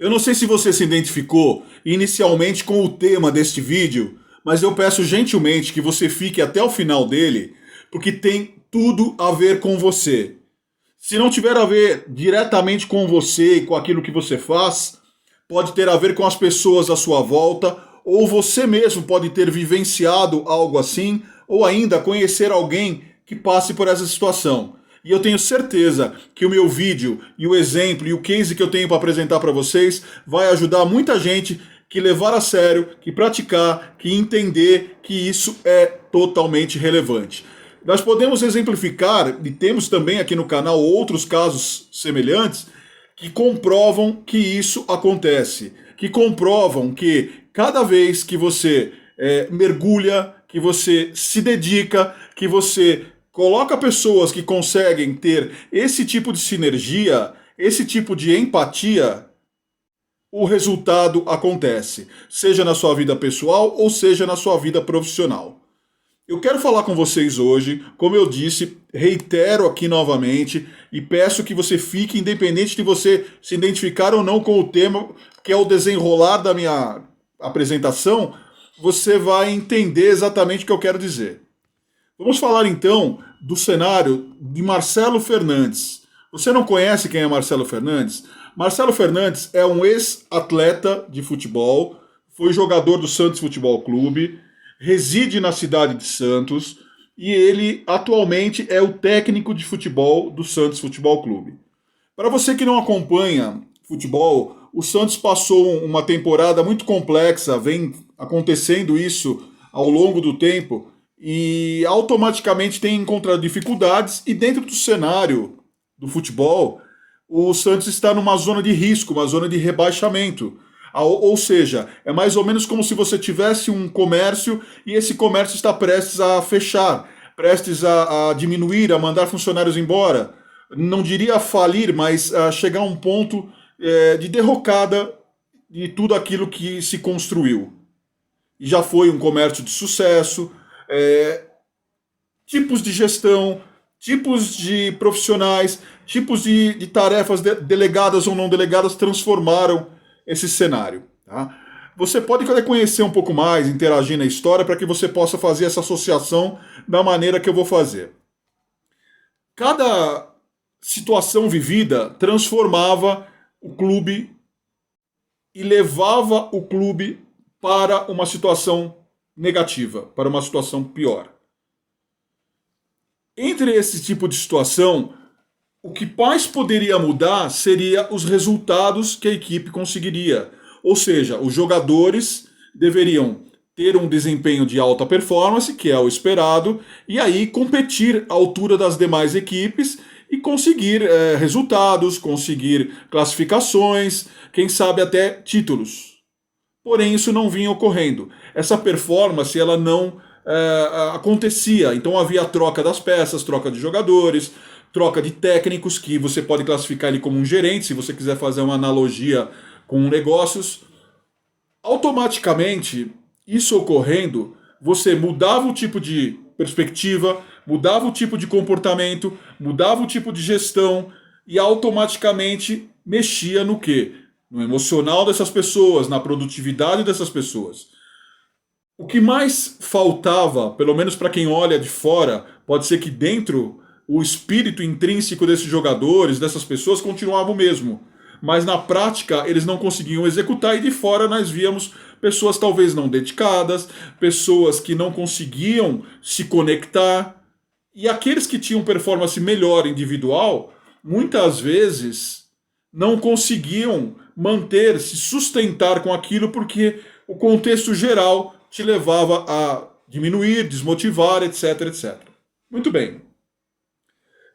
Eu não sei se você se identificou inicialmente com o tema deste vídeo, mas eu peço gentilmente que você fique até o final dele, porque tem tudo a ver com você. Se não tiver a ver diretamente com você e com aquilo que você faz, pode ter a ver com as pessoas à sua volta, ou você mesmo pode ter vivenciado algo assim, ou ainda conhecer alguém que passe por essa situação. E eu tenho certeza que o meu vídeo e o exemplo e o case que eu tenho para apresentar para vocês vai ajudar muita gente que levar a sério, que praticar, que entender que isso é totalmente relevante. Nós podemos exemplificar, e temos também aqui no canal outros casos semelhantes, que comprovam que isso acontece, que comprovam que cada vez que você mergulha, que você se dedica, que você coloca pessoas que conseguem ter esse tipo de sinergia, esse tipo de empatia, o resultado acontece, seja na sua vida pessoal ou seja na sua vida profissional. Eu quero falar com vocês hoje, como eu disse, reitero aqui novamente e peço que você fique, independente de você se identificar ou não com o tema, que é o desenrolar da minha apresentação, você vai entender exatamente o que eu quero dizer. Vamos falar então do cenário de Marcelo Fernandes. Você não conhece quem é Marcelo Fernandes? Marcelo Fernandes é um ex-atleta de futebol, foi jogador do Santos Futebol Clube, reside na cidade de Santos e ele atualmente é o técnico de futebol do Santos Futebol Clube. Para você que não acompanha futebol, o Santos passou uma temporada muito complexa, vem acontecendo isso ao longo do tempo, e automaticamente tem encontrado dificuldades, e dentro do cenário do futebol, o Santos está numa zona de risco, uma zona de rebaixamento. Ou seja, é mais ou menos como se você tivesse um comércio e esse comércio está prestes a fechar, prestes a diminuir, a mandar funcionários embora. Não diria a falir, mas a chegar a um ponto de derrocada de tudo aquilo que se construiu. E já foi um comércio de sucesso, tipos de gestão, tipos de profissionais, tipos de tarefas delegadas ou não delegadas transformaram esse cenário. Tá? Você pode querer conhecer um pouco mais, interagir na história, para que você possa fazer essa associação da maneira que eu vou fazer. Cada situação vivida transformava o clube e levava o clube para uma situação negativa, para uma situação pior. Entre esse tipo de situação, o que mais poderia mudar seria os resultados que a equipe conseguiria. Ou seja, os jogadores deveriam ter um desempenho de alta performance, que é o esperado, e aí competir à altura das demais equipes e conseguir resultados, conseguir classificações, quem sabe até títulos. Porém, isso não vinha ocorrendo. Essa performance ela não acontecia. Então havia troca das peças, troca de jogadores, troca de técnicos, que você pode classificar ele como um gerente, se você quiser fazer uma analogia com negócios. Automaticamente, isso ocorrendo, você mudava o tipo de perspectiva, mudava o tipo de comportamento, mudava o tipo de gestão e automaticamente mexia no quê? No emocional dessas pessoas, na produtividade dessas pessoas. O que mais faltava, pelo menos para quem olha de fora, pode ser que dentro o espírito intrínseco desses jogadores, dessas pessoas, continuava o mesmo. Mas na prática eles não conseguiam executar e de fora nós víamos pessoas talvez não dedicadas, pessoas que não conseguiam se conectar. E aqueles que tinham performance melhor individual, muitas vezes não conseguiam manter, se sustentar com aquilo porque o contexto geral te levava a diminuir, desmotivar, etc, etc. Muito bem.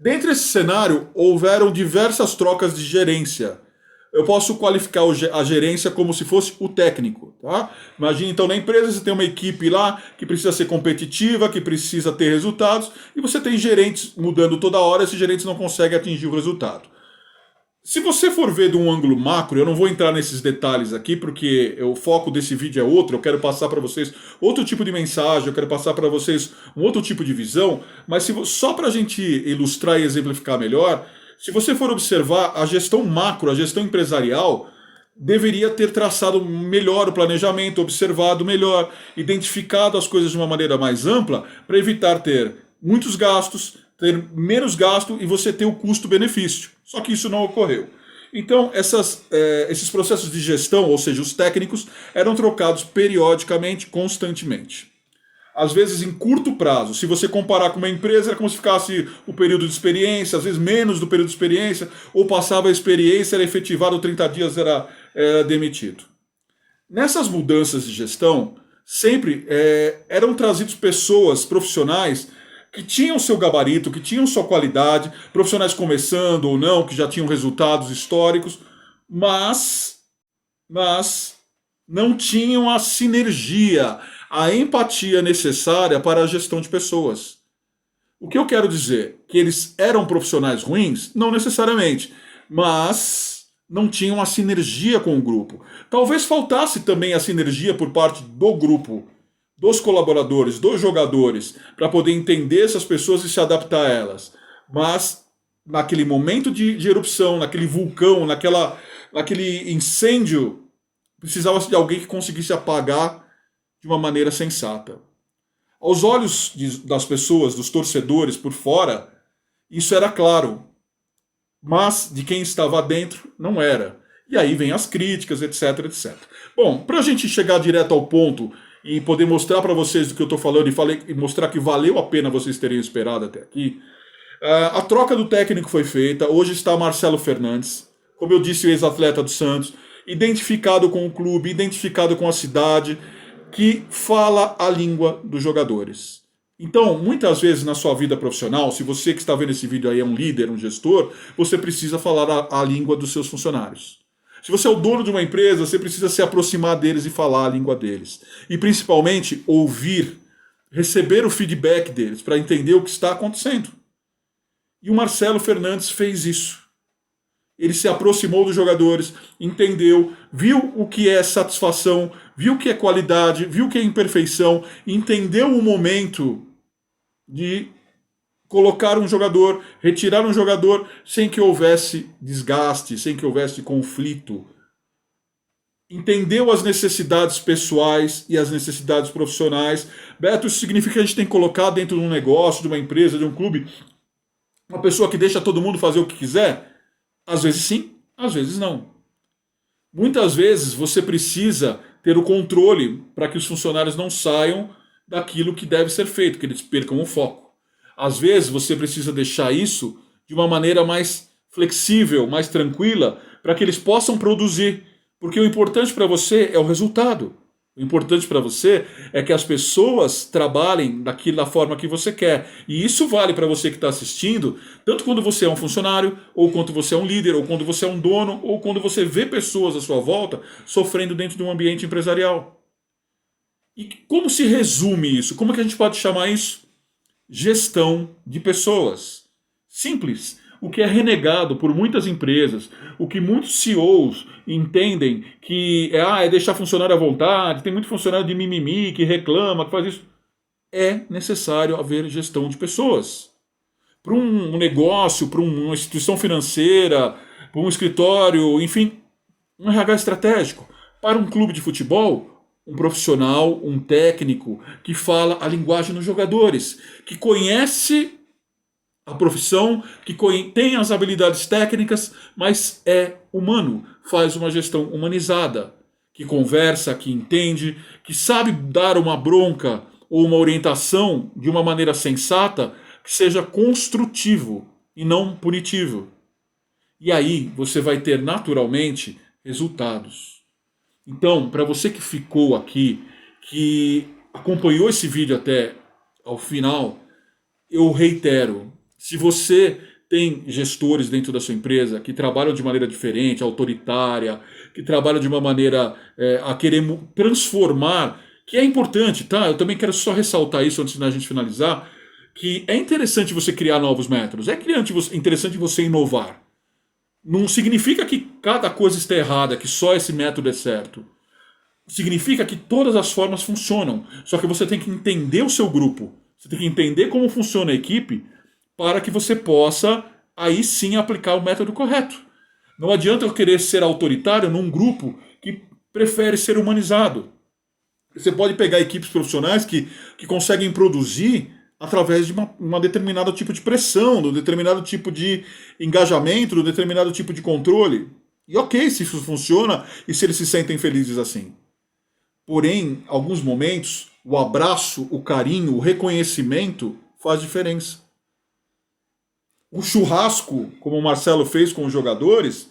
Dentro desse cenário, houveram diversas trocas de gerência. Eu posso qualificar a gerência como se fosse o técnico. Tá? Imagina, então, na empresa você tem uma equipe lá que precisa ser competitiva, que precisa ter resultados, e você tem gerentes mudando toda hora, e esses gerentes não conseguem atingir o resultado. Se você for ver de um ângulo macro, eu não vou entrar nesses detalhes aqui, porque o foco desse vídeo é outro, eu quero passar para vocês outro tipo de mensagem, eu quero passar para vocês um outro tipo de visão, mas só para a gente ilustrar e exemplificar melhor, se você for observar a gestão macro, a gestão empresarial, deveria ter traçado melhor o planejamento, observado melhor, identificado as coisas de uma maneira mais ampla, para evitar ter muitos gastos, ter menos gasto e você ter o custo-benefício. Só que isso não ocorreu. Então, esses processos de gestão, ou seja, os técnicos, eram trocados periodicamente, constantemente. Às vezes em curto prazo. Se você comparar com uma empresa, era como se ficasse o período de experiência, às vezes menos do período de experiência, ou passava a experiência, era efetivado, 30 dias era demitido. Nessas mudanças de gestão, sempre eram trazidos pessoas profissionais que tinham seu gabarito, que tinham sua qualidade, profissionais começando ou não, que já tinham resultados históricos, mas não tinham a sinergia, a empatia necessária para a gestão de pessoas. O que eu quero dizer? Que eles eram profissionais ruins? Não necessariamente, mas não tinham a sinergia com o grupo. Talvez faltasse também a sinergia por parte do grupo, dos colaboradores, dos jogadores, para poder entender essas pessoas e se adaptar a elas. Mas naquele momento de erupção, naquele vulcão, naquele incêndio, precisava de alguém que conseguisse apagar de uma maneira sensata. Aos olhos das pessoas, dos torcedores por fora, isso era claro. Mas de quem estava dentro, não era. E aí vem as críticas, etc, etc. Bom, para a gente chegar direto ao ponto e poder mostrar para vocês do que eu estou falando e mostrar que valeu a pena vocês terem esperado até aqui, a troca do técnico foi feita. Hoje está Marcelo Fernandes, como eu disse, o ex-atleta do Santos, identificado com o clube, identificado com a cidade, que fala a língua dos jogadores. Então, muitas vezes na sua vida profissional, se você que está vendo esse vídeo aí é um líder, um gestor, você precisa falar a língua dos seus funcionários. Se você é o dono de uma empresa, você precisa se aproximar deles e falar a língua deles. E principalmente ouvir, receber o feedback deles para entender o que está acontecendo. E o Marcelo Fernandes fez isso. Ele se aproximou dos jogadores, entendeu, viu o que é satisfação, viu o que é qualidade, viu o que é imperfeição, entendeu o momento de colocar um jogador, retirar um jogador sem que houvesse desgaste, sem que houvesse conflito. Entendeu as necessidades pessoais e as necessidades profissionais. Beto, isso significa que a gente tem que colocar dentro de um negócio, de uma empresa, de um clube, uma pessoa que deixa todo mundo fazer o que quiser? Às vezes sim, às vezes não. Muitas vezes você precisa ter o controle para que os funcionários não saiam daquilo que deve ser feito, que eles percam o foco. Às vezes você precisa deixar isso de uma maneira mais flexível, mais tranquila, para que eles possam produzir. Porque o importante para você é o resultado. O importante para você é que as pessoas trabalhem da forma que você quer. E isso vale para você que está assistindo, tanto quando você é um funcionário, ou quando você é um líder, ou quando você é um dono, ou quando você vê pessoas à sua volta sofrendo dentro de um ambiente empresarial. E como se resume isso? Como é que a gente pode chamar isso? Gestão de pessoas. Simples. O que é renegado por muitas empresas, o que muitos CEOs entendem que é deixar funcionário à vontade, tem muito funcionário de mimimi que reclama, que faz isso. É necessário haver gestão de pessoas. Para um negócio, para uma instituição financeira, para um escritório, enfim, um RH estratégico. Para um clube de futebol, um profissional, um técnico que fala a linguagem dos jogadores, que conhece a profissão, que tem as habilidades técnicas, mas é humano, faz uma gestão humanizada, que conversa, que entende, que sabe dar uma bronca ou uma orientação de uma maneira sensata, que seja construtivo e não punitivo. E aí você vai ter naturalmente resultados. Então, para você que ficou aqui, que acompanhou esse vídeo até ao final, eu reitero, se você tem gestores dentro da sua empresa que trabalham de maneira diferente, autoritária, que trabalham de uma maneira a querer transformar, que é importante, tá? Eu também quero só ressaltar isso antes da gente finalizar, que é interessante você criar novos métodos, é interessante você inovar. Não significa que cada coisa está errada, que só esse método é certo. Significa que todas as formas funcionam, só que você tem que entender o seu grupo, você tem que entender como funciona a equipe, para que você possa, aí sim, aplicar o método correto. Não adianta eu querer ser autoritário num grupo que prefere ser humanizado. Você pode pegar equipes profissionais que conseguem produzir através de uma determinado tipo de pressão, de um determinado tipo de engajamento, de um determinado tipo de controle. E ok, se isso funciona e se eles se sentem felizes assim. Porém, em alguns momentos, o abraço, o carinho, o reconhecimento faz diferença. O churrasco, como o Marcelo fez com os jogadores,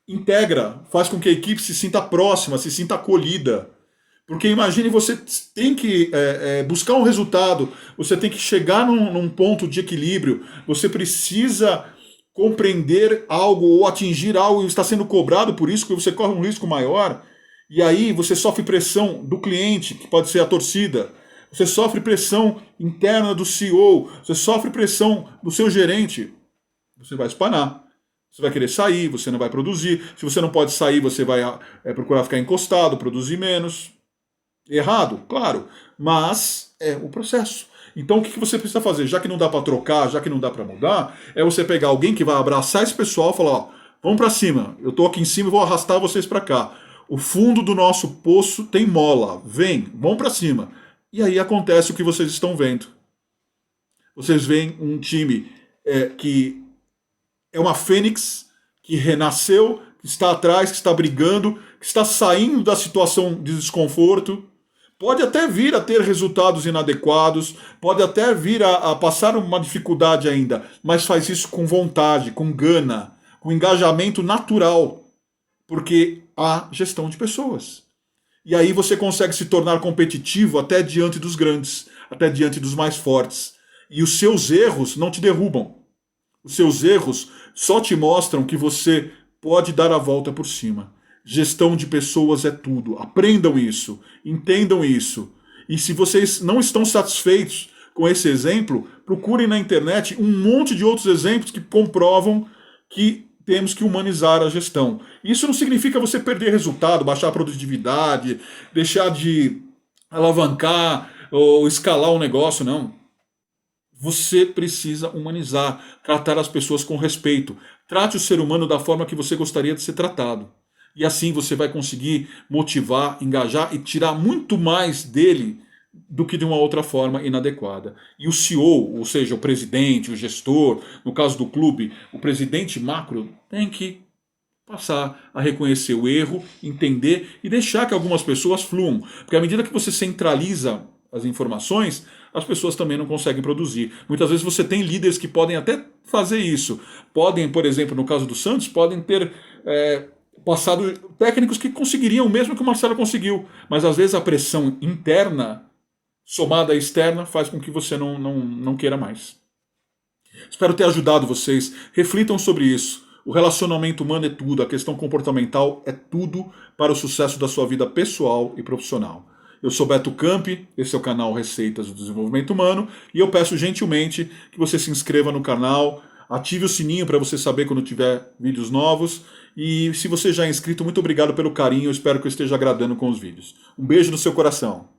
integra, faz com que a equipe se sinta próxima, se sinta acolhida. Porque imagine, você tem que buscar um resultado, você tem que chegar num ponto de equilíbrio, você precisa compreender algo ou atingir algo e está sendo cobrado por isso, que você corre um risco maior, e aí você sofre pressão do cliente, que pode ser a torcida, você sofre pressão interna do CEO, você sofre pressão do seu gerente, você vai espanar. Você vai querer sair, você não vai produzir. Se você não pode sair, você vai procurar ficar encostado, produzir menos. Errado, claro, mas é o processo. Então o que você precisa fazer? Já que não dá para trocar, já que não dá para mudar, é você pegar alguém que vai abraçar esse pessoal e falar, ó, vamos para cima, eu tô aqui em cima e vou arrastar vocês para cá. O fundo do nosso poço tem mola, vem, vamos para cima. E aí acontece o que vocês estão vendo. Vocês veem um time que é uma fênix, que renasceu, que está atrás, que está brigando, que está saindo da situação de desconforto. Pode até vir a ter resultados inadequados, pode até vir a passar uma dificuldade ainda, mas faz isso com vontade, com gana, com engajamento natural, porque há gestão de pessoas. E aí você consegue se tornar competitivo até diante dos grandes, até diante dos mais fortes. E os seus erros não te derrubam. Os seus erros só te mostram que você pode dar a volta por cima. Gestão de pessoas é tudo. Aprendam isso, entendam isso. E se vocês não estão satisfeitos com esse exemplo, procurem na internet um monte de outros exemplos que comprovam que temos que humanizar a gestão. Isso não significa você perder resultado, baixar a produtividade, deixar de alavancar ou escalar o negócio, não. Você precisa humanizar, tratar as pessoas com respeito. Trate o ser humano da forma que você gostaria de ser tratado. E assim você vai conseguir motivar, engajar e tirar muito mais dele do que de uma outra forma inadequada. E o CEO, ou seja, o presidente, o gestor, no caso do clube, o presidente macro tem que passar a reconhecer o erro, entender e deixar que algumas pessoas fluam. Porque à medida que você centraliza as informações, as pessoas também não conseguem produzir. Muitas vezes você tem líderes que podem até fazer isso. Podem, por exemplo, no caso do Santos, podem ter passado técnicos que conseguiriam o mesmo que o Marcelo conseguiu. Mas às vezes a pressão interna, somada à externa, faz com que você não queira mais. Espero ter ajudado vocês. Reflitam sobre isso. O relacionamento humano é tudo, a questão comportamental é tudo para o sucesso da sua vida pessoal e profissional. Eu sou Beto Campi, esse é o canal Receitas do Desenvolvimento Humano, e eu peço gentilmente que você se inscreva no canal, ative o sininho para você saber quando tiver vídeos novos, e se você já é inscrito, muito obrigado pelo carinho, eu espero que eu esteja agradando com os vídeos. Um beijo no seu coração.